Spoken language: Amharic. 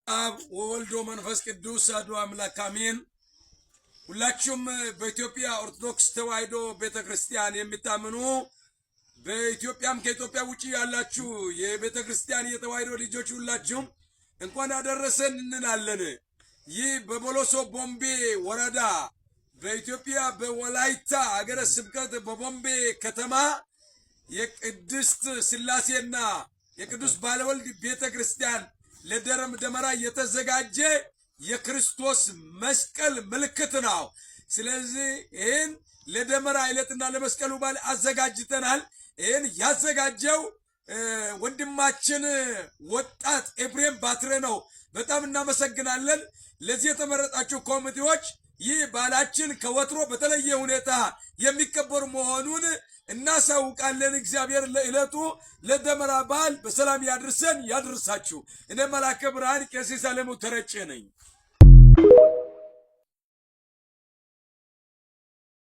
አብ ወወልድ ወመንፈስ ቅዱስ አሐዱ አምላክ አሜን። ሁላችሁም በኢትዮጵያ ኦርቶዶክስ ተዋሕዶ ቤተክርስቲያን የምታምኑ በኢትዮጵያም ከኢትዮጵያ ውጪ ያላችሁ የቤተክርስቲያን የተዋሕዶ ልጆች ሁላችሁም እንኳን አደረሰን እንላለን። ይህ በቦሎሶ ቦምቤ ወረዳ በኢትዮጵያ በወላይታ ሀገረ ስብከት በቦምቤ ከተማ የቅድስት ሥላሴና የቅዱስ ባለወልድ ቤተክርስቲያን ለደረም ደመራ የተዘጋጀ የክርስቶስ መስቀል ምልክት ነው። ስለዚህ ይህን ለደመራ ዕለትና ለመስቀሉ በዓል አዘጋጅተናል። ይህን ያዘጋጀው ወንድማችን ወጣት ኤፍሬም ባትሬ ነው። በጣም እናመሰግናለን። ለዚህ የተመረጣችሁ ኮሚቴዎች ይህ በዓላችን ከወትሮ በተለየ ሁኔታ የሚከበር መሆኑን እናሳውቃለን። እግዚአብሔር ለዕለቱ ለደመራ በዓል በሰላም ያድርሰን ያድርሳችሁ። እኔ መላከ ብርሃን ቄስ ሰለሞን ተረጨ ነኝ።